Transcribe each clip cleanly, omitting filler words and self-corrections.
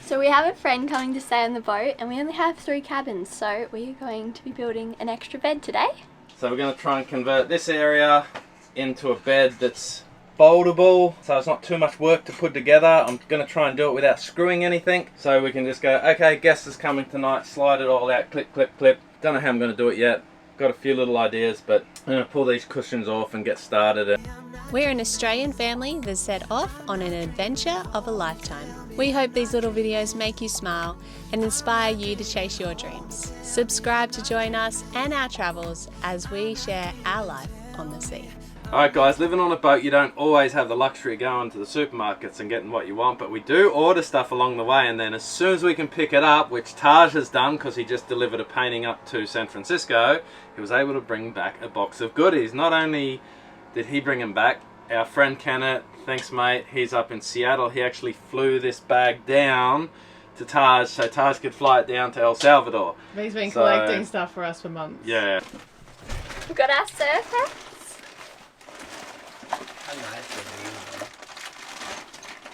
So we have a friend coming to stay on the boat and we only have 3 cabins, so we are going to be building an extra bed today. So we're going to try and convert this area into a bed that's foldable, so it's not too much work to put together. I'm going to try and do it without screwing anything, so we can just go, okay, guest is coming tonight, slide it all out, clip, clip, clip. Don't know how I'm going to do it yet. Got a few little ideas, but I'm going to pull these cushions off and get started. We're an Australian family that set off on an adventure of a lifetime. We hope these little videos make you smile and inspire you to chase your dreams. Subscribe to join us and our travels as we share our life on the sea. Alright guys, living on a boat, you don't always have the luxury of going to the supermarkets and getting what you want, but we do order stuff along the way, and then as soon as we can pick it up, which Taj has done because he just delivered a painting up to San Francisco, he was able to bring back a box of goodies. Not only did he bring them back, our friend Kenneth, thanks mate, he's up in Seattle, he actually flew this bag down to Taj so Taj could fly it down to El Salvador. He's been collecting stuff for us for months. Yeah. We've got our surface.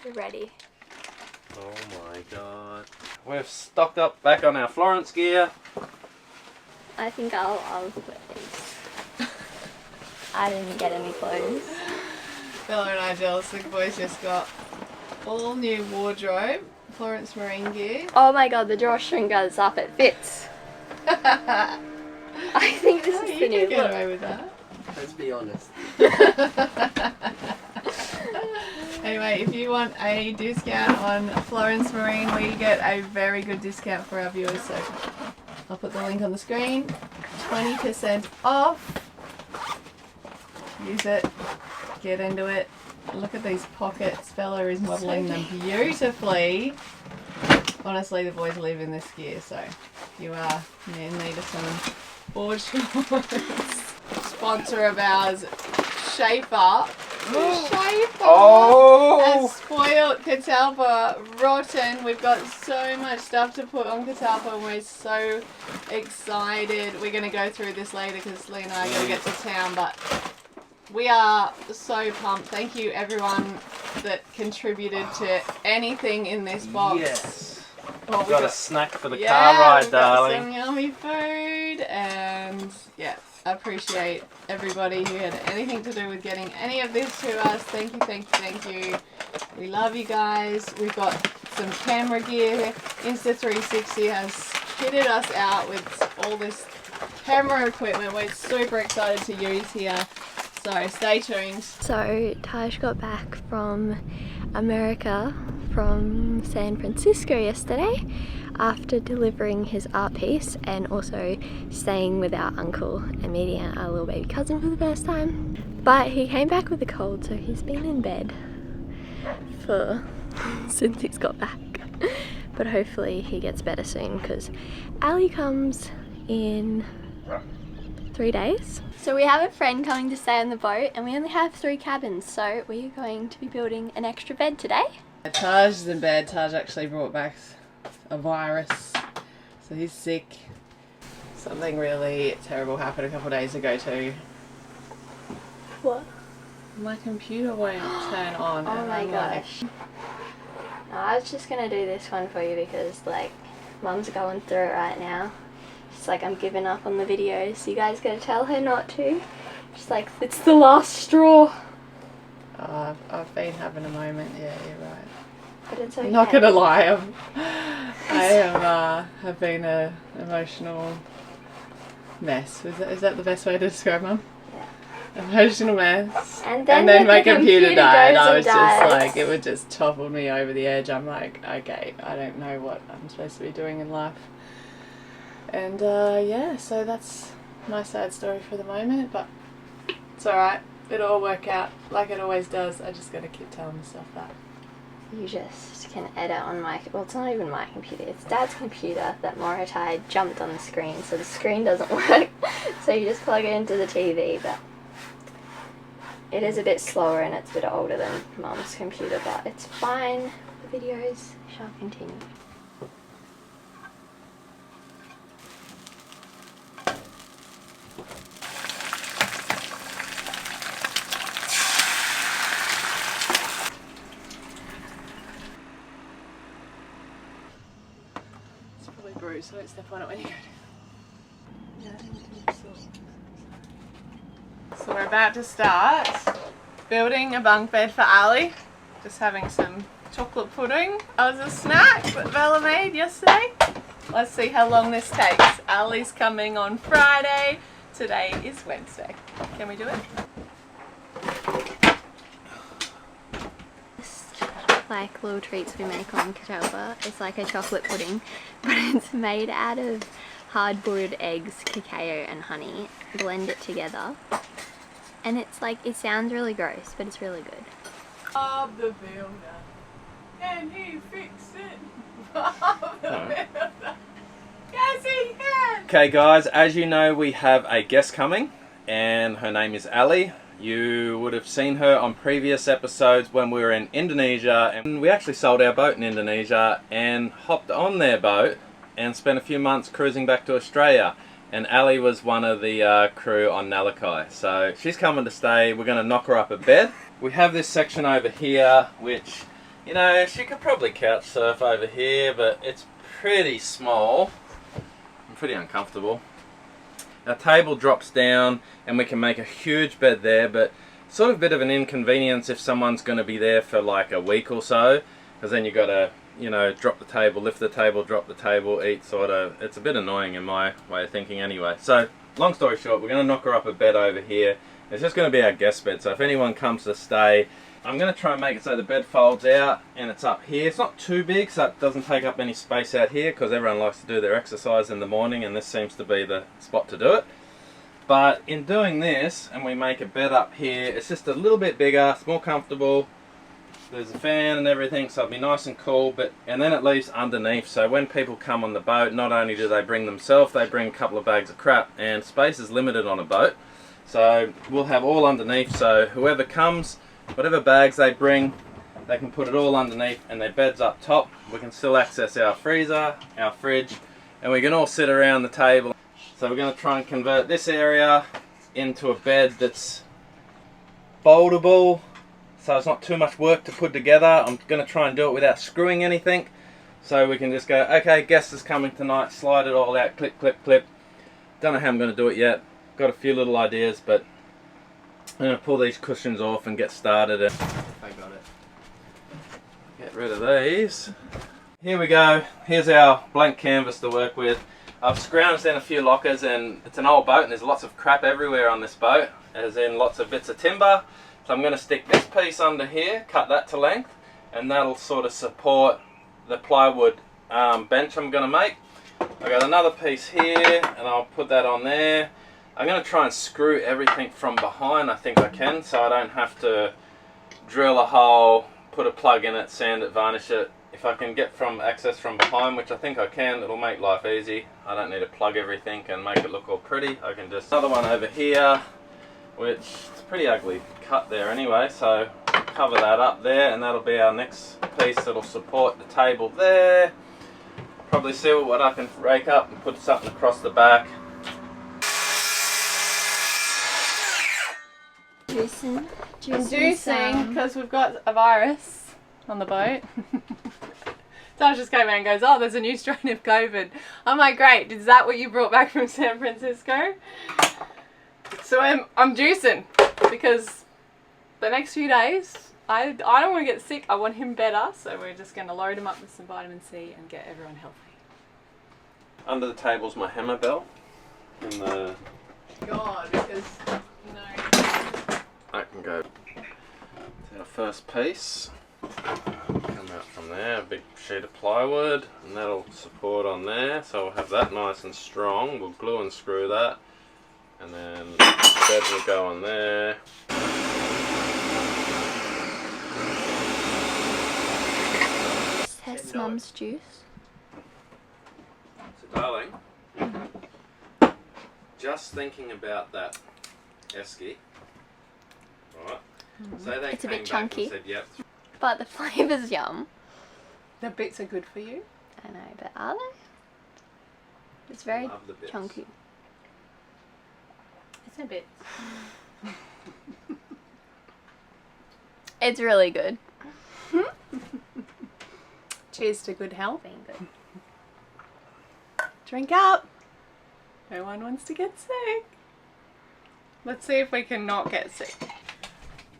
We're ready. Oh my god. We've stocked up back on our Florence gear. I think I'll put these. I didn't get any clothes. Bella and I jealous, the boys just got all new wardrobe, Florence Marine gear. Oh my god, the drawstring goes up, it fits. I think this is the new You can get look. away with that. Let's be honest. Anyway, if you want a discount on Florence Marine, we get a very good discount for our viewers, so I'll put the link on the screen. 20% off. Use it. Get into it. Look at these pockets. Bella is modelling them beautifully. Honestly, the boys live in this gear, so if you are in need of some board shorts. Sponsor of ours, Schaefer. Schaefer has spoiled Catalpa rotten. We've got so much stuff to put on Catalpa and we're so excited. We're going to go through this later because Lee and I are going to get to town, but we are so pumped. Thank you everyone that contributed to anything in this box. Yes. Well, We've got a snack for the car ride, we've got darling. some yummy food, and yeah, I appreciate everybody who had anything to do with getting any of this to us. Thank you, thank you, thank you. We love you guys. We've got some camera gear. Insta360 has kitted us out with all this camera equipment we're super excited to use here. So stay tuned. So Taj got back from America, from San Francisco yesterday, after delivering his art piece and also staying with our uncle and meeting our little baby cousin for the first time. But he came back with a cold, so he's been in bed since he's got back. But hopefully he gets better soon because Ali comes in 3 days. So we have a friend coming to stay on the boat and we only have 3 cabins, so we are going to be building an extra bed today. Taj is in bed. Taj actually brought back a virus, so he's sick. Something really terrible happened a couple of days ago too. What? My computer won't turn on. Oh my gosh. No, I was just gonna do this one for you because like Mum's going through it right now. She's like, I'm giving up on the videos. You guys gotta tell her not to. She's like, it's the last straw. Oh, I've been having a moment. Yeah, you're right. But it's okay. I'm not gonna lie. I have been an emotional mess. Is that the best way to describe Mum? Yeah. Emotional mess. And then my computer died. I was goes and just dies. like, it would just toppled me over the edge. I'm like, okay, I don't know what I'm supposed to be doing in life. And yeah, so that's my sad story for the moment, but it's alright. It'll all work out like it always does. I just gotta keep telling myself that. You just can edit on my, well, it's not even my computer, it's Dad's computer that Morotai jumped on the screen, so the screen doesn't work. So you just plug it into the TV, but it is a bit slower and it's a bit older than Mum's computer, but it's fine. The videos shall continue. really bruised, so don't step on it when you go down. So we're about to start building a bunk bed for Ali. Just having some chocolate pudding as a snack that Bella made yesterday. Let's see how long this takes. Ali's coming on Friday. Today is Wednesday. Can we do it? Like little treats we make on Catalpa. It's like a chocolate pudding, but it's made out of hard-boiled eggs, cacao and honey. Blend it together. And it's like, it sounds really gross, but it's really good. Bob the Builder. Can he fix it? Bob the Builder. Yes, he can! Okay guys, as you know, we have a guest coming, and her name is Ali. You would have seen her on previous episodes when we were in Indonesia, and we actually sold our boat in Indonesia and hopped on their boat and spent a few months cruising back to Australia. And Ali was one of the crew on Nalakai. So she's coming to stay. We're going to knock her up a bed. We have this section over here, which, you know, she could probably couch surf over here, but it's pretty small. I'm pretty uncomfortable. Our table drops down and we can make a huge bed there, but sort of a bit of an inconvenience if someone's going to be there for like a week or so, because then you've got to, you know, drop the table, lift the table, drop the table, eat, sort of. It's a bit annoying in my way of thinking anyway. So, long story short, we're going to knock her up a bed over here. It's just going to be our guest bed, so if anyone comes to stay, I'm going to try and make it so the bed folds out and it's up here. It's not too big, so it doesn't take up any space out here, because everyone likes to do their exercise in the morning, and this seems to be the spot to do it. But in doing this, and we make a bed up here, it's just a little bit bigger, it's more comfortable. There's a fan and everything, so it'll be nice and cool, and then it leaves underneath, so when people come on the boat, not only do they bring themselves, they bring a couple of bags of crap, and space is limited on a boat. So we'll have all underneath, so whoever comes, whatever bags they bring, they can put it all underneath, and their bed's up top. We can still access our freezer, our fridge, and we can all sit around the table. So we're going to try and convert this area into a bed that's foldable, so it's not too much work to put together. I'm going to try and do it without screwing anything. So we can just go, okay, guest is coming tonight, slide it all out, clip, clip, clip. Don't know how I'm going to do it yet. Got a few little ideas, but I'm going to pull these cushions off and get started. I got it. Get rid of these. Here we go. Here's our blank canvas to work with. I've scrounged in a few lockers, and it's an old boat and there's lots of crap everywhere on this boat, as in lots of bits of timber. So I'm going to stick this piece under here, cut that to length, and that'll sort of support the plywood bench I'm going to make. I've got another piece here and I'll put that on there. I'm going to try and screw everything from behind, I think I can, so I don't have to drill a hole, put a plug in it, sand it, varnish it. If I can get access from behind, which I think I can, it'll make life easy. I don't need to plug everything and make it look all pretty. I can just, another one over here, which is pretty ugly cut there anyway, so cover that up there, and that'll be our next piece that'll support the table there. Probably see what I can rake up and put something across the back. Juicing because we've got a virus on the boat. Taj just came out and goes, oh, there's a new strain of COVID. I'm like, great, is that what you brought back from San Francisco? So I'm juicing, because the next few days, I don't want to get sick, I want him better, so we're just going to load him up with some vitamin C and get everyone healthy. Under the table's my hammer bell. And the... God, because, you know... I can go to our first piece. Come out from there, a big sheet of plywood, and that'll support on there, so we'll have that nice and strong. We'll glue and screw that, and then the bed will go on there. Test Mum's juice. So darling, just thinking about that esky, right? So they It's a came bit back chunky. and said, yep. But the flavour's yum. The bits are good for you. I know, but are they? It's very Love the bits. chunky. It's a bit. It's really good. Cheers to good health. Drink up. No one wants to get sick. Let's see if we can not get sick.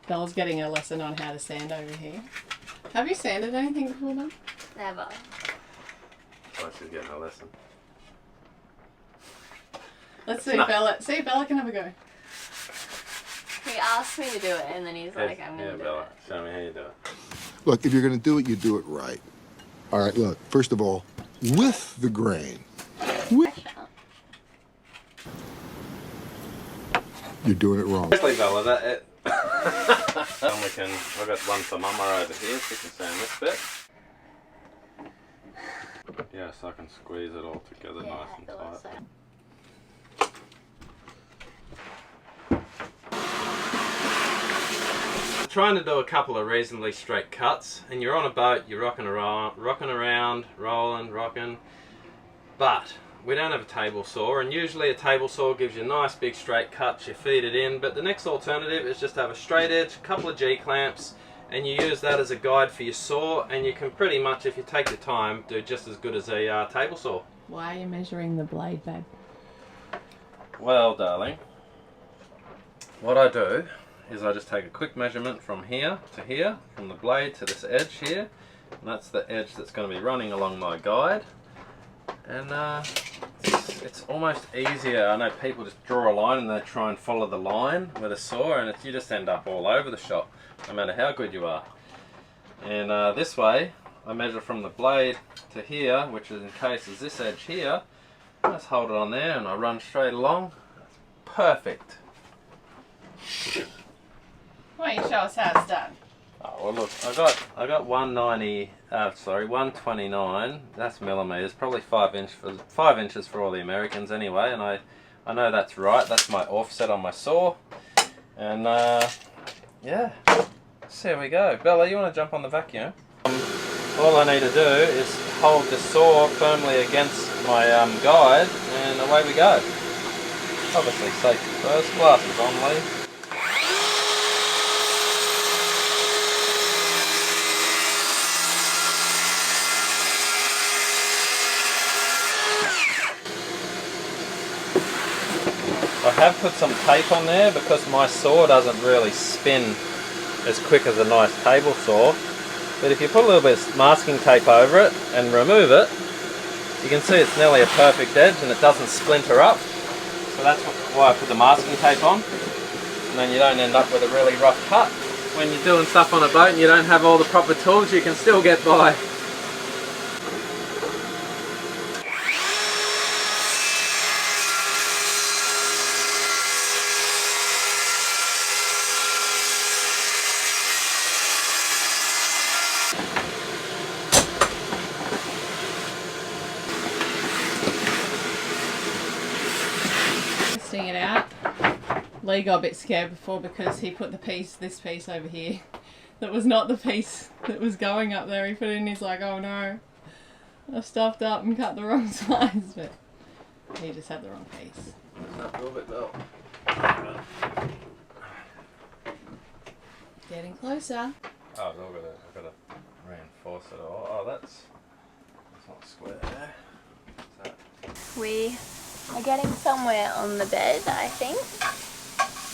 Bella's getting a lesson on how to sand over here. Have you sanded anything before, Mum? Never. Oh, she's getting a lesson. Let's see, Bella. See, Bella can have a go. He asked me to do it, and then he's like, I'm going to do Bella, it. show me how you do it. Look, if you're going to do it, you do it right. All right, look, first of all, with the grain. You're doing it wrong. Actually, Bella, that it. And we can. I've got one for Mama over here. She can sand this bit. Yeah, so I can squeeze it all together nice and tight. Trying to do a couple of reasonably straight cuts, and you're on a boat, you're rocking around, rocking, but we don't have a table saw, and usually a table saw gives you nice big straight cuts, you feed it in, but the next alternative is just have a straight edge, a couple of G-clamps, and you use that as a guide for your saw, and you can pretty much, if you take your time, do just as good as a table saw. Why are you measuring the blade, babe? Well, darling, what I do is I just take a quick measurement from here to here, from the blade to this edge here, and that's the edge that's going to be running along my guide. And it's almost easier. I know people just draw a line and they try and follow the line with a saw, and you just end up all over the shop, no matter how good you are. And this way, I measure from the blade to here, which is in case is this edge here. I just hold it on there and I run straight along. Perfect. Why don't you show us how it's done? Oh, well look, I got 129, that's millimeters, probably 5 inches for all the Americans anyway, and I know that's right, that's my offset on my saw, and yeah, so here we go. Bella, you want to jump on the vacuum? All I need to do is hold the saw firmly against my guide, and away we go. Obviously safety first, glasses on, Lee. I have put some tape on there because my saw doesn't really spin as quick as a nice table saw, but if you put a little bit of masking tape over it and remove it, you can see it's nearly a perfect edge and it doesn't splinter up. So that's why I put the masking tape on, and then you don't end up with a really rough cut. When you're doing stuff on a boat and you don't have all the proper tools, you can still get by. It out. Lee got a bit scared before because he put this piece over here that was not the piece that was going up there. He put it in, he's like, oh no, I've stuffed up and cut the wrong size, but he just had the wrong piece. A little bit low. Getting closer. Oh, I've got to reinforce it all. Oh, that's not square there. What's that? We are getting somewhere on the bed, I think.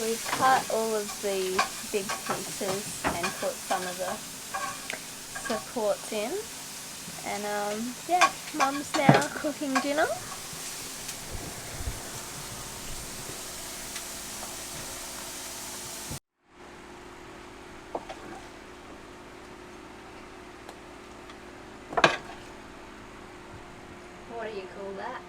We've cut all of the big pieces and put some of the supports in. And yeah, Mum's now cooking dinner. What do you call that?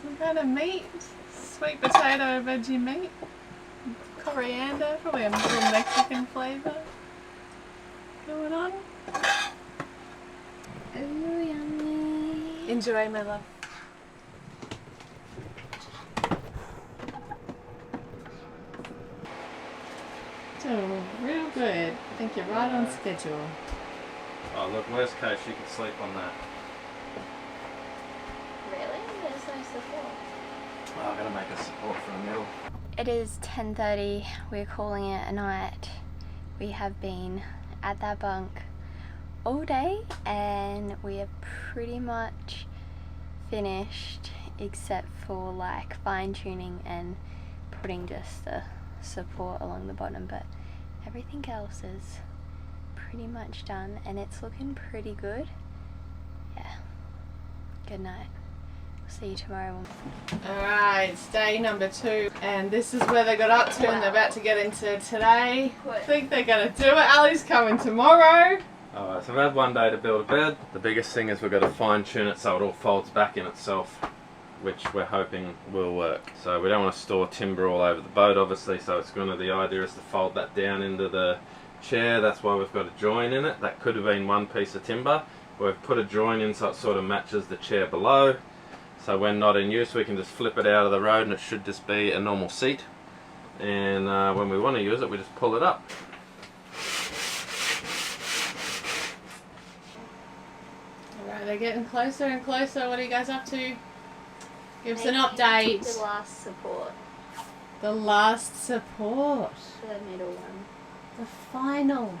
Some kind of meat, sweet potato, veggie meat, coriander, probably a little Mexican flavour going on. Ooh, yummy. Enjoy, my love. Oh, real good. I think you're right on schedule. Oh, look, worst case, you can sleep on that. Really? There's no support. Oh, I've got to make a support for the middle. It is 10:30. We're calling it a night. We have been at that bunk all day and we are pretty much finished except for like fine tuning and putting just the support along the bottom, but everything else is pretty much done and it's looking pretty good. Yeah, good night. See you tomorrow. Alright, it's day number 2 and this is where they got up to and they're about to get into today. I think they're going to do it. Ali's coming tomorrow. Alright, so we've had one day to build a bed. The biggest thing is we've got to fine tune it so it all folds back in itself, which we're hoping will work. So we don't want to store timber all over the boat obviously, so the idea is to fold that down into the chair. That's why we've got a join in it. That could have been one piece of timber. We've put a join in so it sort of matches the chair below. So when not in use we can just flip it out of the road and it should just be a normal seat. And when we want to use it we just pull it up. Alright, they're getting closer and closer. What are you guys up to? Give us an update. The last support. The last support. The middle one. The final.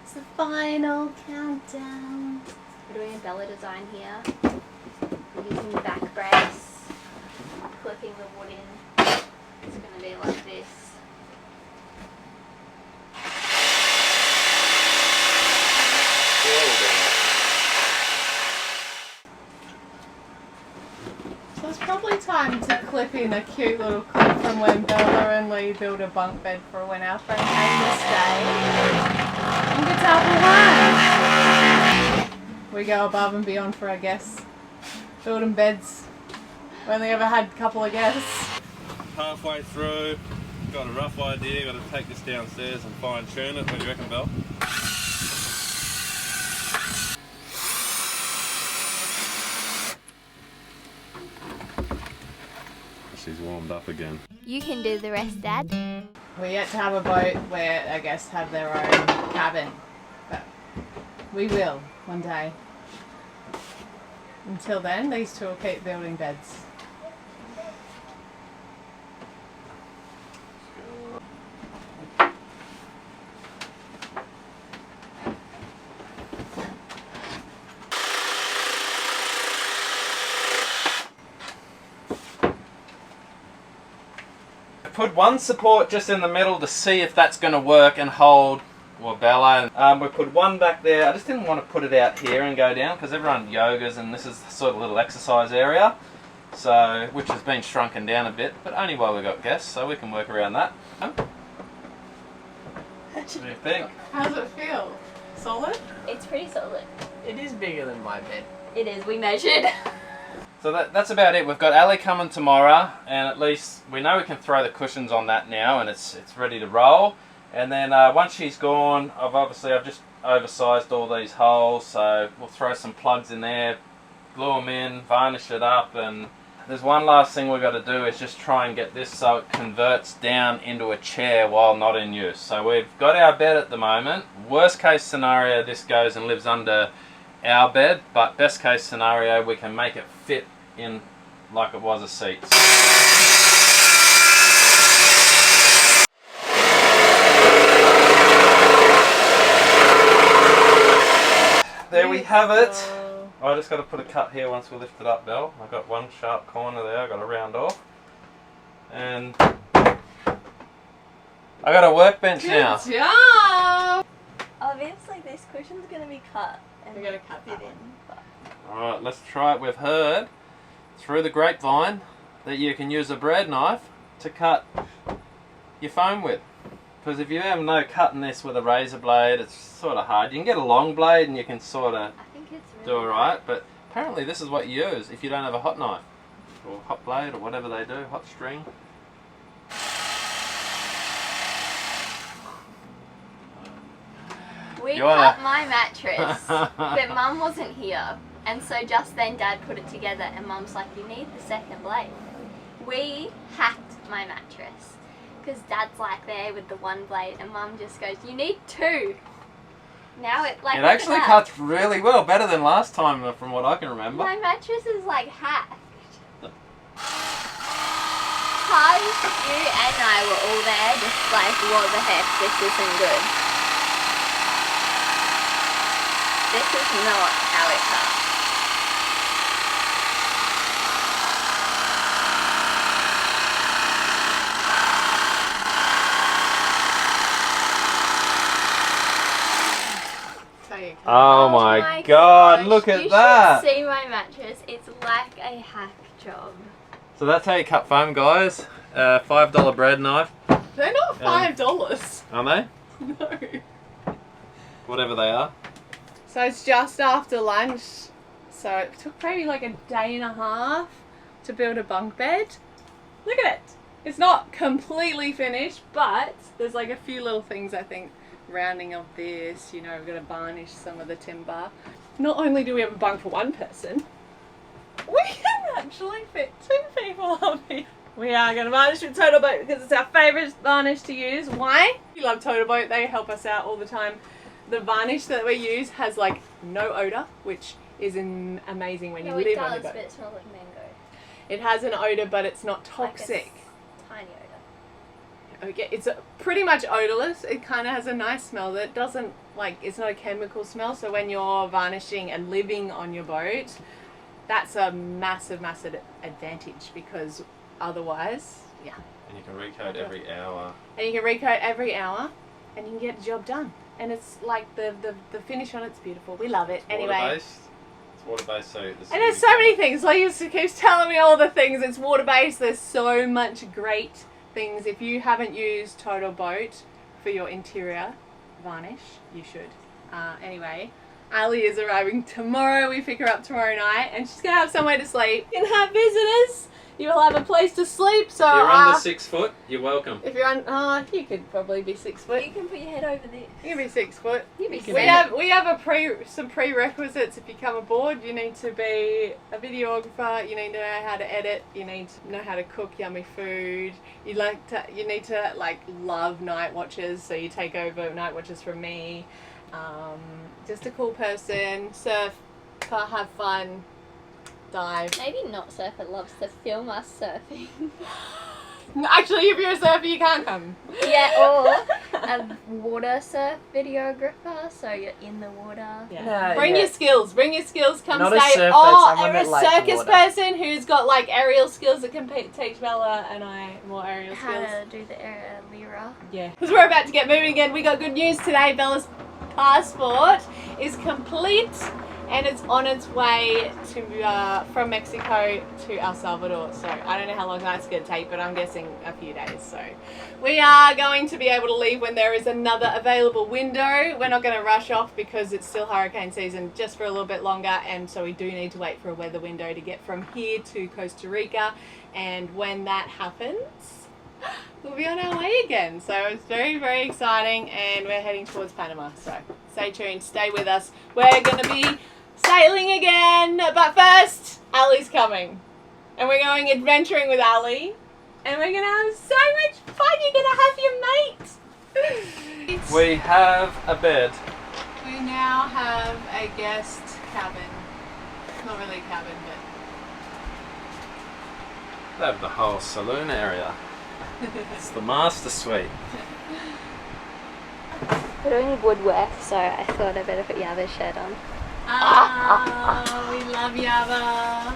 It's the final countdown. We're doing a Bella design here. We're using the back brace, clipping the wood in. It's going to be like this. So it's probably time to clip in a cute little clip from when Bella and Lee built a bunk bed for when our friend came to stay in Catalpa 1. We go above and beyond for our guests. Building beds. We only ever had a couple of guests. Halfway through, got a rough idea, got to take this downstairs and fine tune it. What do you reckon, Belle? She's warmed up again. You can do the rest, Dad. We're yet to have a boat where our guests have their own cabin. But we will one day. Until then, these two will keep building beds. Put one support just in the middle to see if that's going to work and hold. Well, Bella. We put one back there. I just didn't want to put it out here and go down because everyone yogas and this is sort of a little exercise area, so which has been shrunken down a bit, but only while we got guests, so we can work around that. What do you think? How does it feel? Solid? It's pretty solid. It is bigger than my bed. It is, we measured. So that's about it. We've got Ali coming tomorrow, and at least we know we can throw the cushions on that now, and it's ready to roll. And then once she's gone, I've just oversized all these holes, so we'll throw some plugs in there, glue them in, varnish it up, and there's one last thing we've got to do is just try and get this so it converts down into a chair while not in use. So we've got our bed at the moment. Worst case scenario, this goes and lives under our bed, but best case scenario, we can make it fit in like it was a seat. There we have it. I just got to put a cut here once we lift it up, Belle. I've got one sharp corner there I've got to round off. And I got a workbench now. Good job! Obviously this cushion's going to be cut. And We're going to cut that fit in. one. Alright, let's try it. We've heard through the grapevine that you can use a bread knife to cut your foam with. Because if you have no cutting this with a razor blade, it's sort of hard. You can get a long blade and you can sort of do alright, but apparently this is what you use if you don't have a hot knife or hot blade or whatever they do, hot string. We cut my mattress, but Mum wasn't here, and so just then Dad put it together and Mum's like, you need the second blade. We hacked my mattress. Because Dad's like there with the one blade and Mum just goes, you need two. Now it like... It actually cuts really well, better than last time from what I can remember. My mattress is like hacked. Taj, you and I were all there just like, what the heck, this isn't good. This is not Catalpa. Oh my god, look at that! You should see my mattress. It's like a hack job. So that's how you cut foam, guys. $5 bread knife. They're not $5. Aren't they? No. Whatever they are. So it's just after lunch. So it took maybe like a day and a half to build a bunk bed. Look at it. It's not completely finished, but there's like a few little things I think. Rounding of this, you know, we're going to varnish some of the timber. Not only do we have a bunk for one person, we can actually fit 2 people on here. We are going to varnish with Total Boat because it's our favourite varnish to use. Why? We love Total Boat. They help us out all the time. The varnish that we use has like no odour, which is amazing when you live on the boat. But it smells like mango. It has an odour, but it's not toxic. Like a tiny odour. Okay, it's pretty much odorless. It kind of has a nice smell that doesn't, like, it's not a chemical smell. So when you're varnishing and living on your boat, that's a massive, massive advantage because otherwise, yeah. And you can recoat every hour. And you can recoat every hour and you can get the job done. And it's like the finish on it's beautiful. We love it. It's anyway. Water-based. It's water-based, so... And there's so many things. Like, you keeps telling me all the things. It's water-based. There's so much great things. If you haven't used Total Boat for your interior varnish, you should. Anyway, Ali is arriving tomorrow. We pick her up tomorrow night and she's gonna have somewhere to sleep. You can have visitors. You will have a place to sleep. So if you're under 6 foot, you're welcome. if you're you could probably be 6 foot. You can put your head over this. You can be 6 foot. You be We have some prerequisites. If you come aboard, you need to be a videographer. You need to know how to edit. You need to know how to cook yummy food. You need to love night watches. So you take over night watches from me. Just a cool person. Surf, have fun, dive. Maybe not surfer loves to film us surfing. Actually, if you're a surfer, you can't come. Yeah, or a water surf videographer, so you're in the water. Yeah. No, Bring yeah. your skills. Bring your skills. Come Not a stay. surfer, Or someone a that likes circus water. person who's got like aerial skills that can teach Bella and I more aerial How skills. to do the Lyra. Yeah. Because we're about to get moving again. We got good news today. Bella's passport is complete and it's on its way to from Mexico to El Salvador. So I don't know how long that's going to take, but I'm guessing a few days. So we are going to be able to leave when there is another available window. We're not going to rush off because it's still hurricane season just for a little bit longer, and so we do need to wait for a weather window to get from here to Costa Rica. And when that happens, we'll be on our way again. So it's very, very exciting, and we're heading towards Panama. So stay tuned, stay with us. We're going to be sailing again, but first, Ali's coming. And we're going adventuring with Ali. And we're going to have so much fun. You're going to have your mate. We have a bed. We now have a guest cabin. Not really a cabin, but... They have the whole saloon area. It's the master suite. We're doing woodwork, so I thought I better put Yava's shirt on. Oh, we love Yava.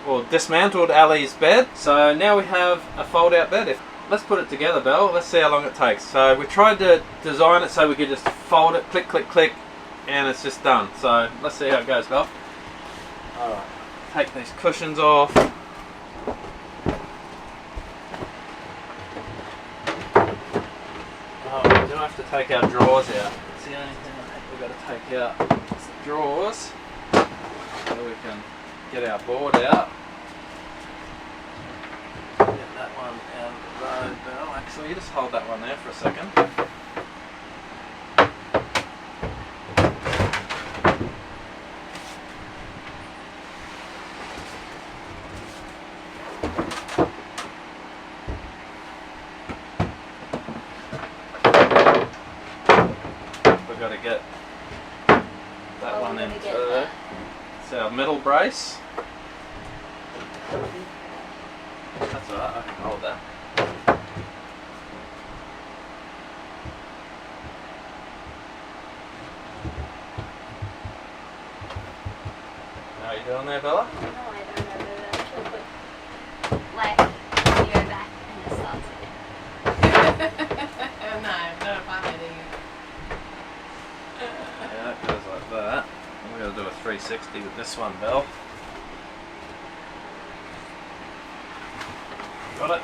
Well, dismantled Ali's bed, so now we have a fold-out bed. Let's put it together, Belle. Let's see how long it takes. So we tried to design it so we could just fold it, click, click, click, and it's just done. So let's see how it goes, Belle. Alright, take these cushions off. Oh, we do have to take our drawers out. It's the only thing I think we've got to take out. It's the drawers, so we can get our board out. Get that one out of the road, Belle. Actually, you just hold that one there for a second. We've got to get that one in third. It's our middle brace. That's alright, I can hold that. you doing there, Bella? No, I don't know. Like, you go back and it starts again. No, not a fun idea. Yeah, that goes like that. I'm going to do a 360 with this one, Belle. Got it?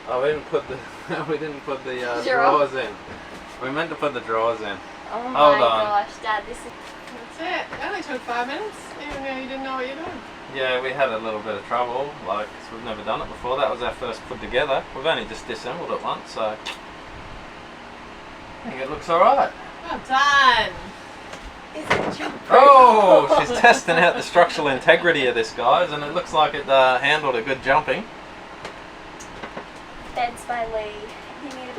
Oh, we didn't put the drawers in. We meant to put the drawers in. Oh my Hold on. gosh, Dad, this is... That's it. It only took 5 minutes, even though you didn't know what you're doing. Yeah, we had a little bit of trouble, like, 'cause we've never done it before. That was our first put together. We've only just disassembled it once, so I think it looks alright. Well done. Oh, she's testing out the structural integrity of this, guys, and it looks like it handled a good jumping. Bed's my lead. You need a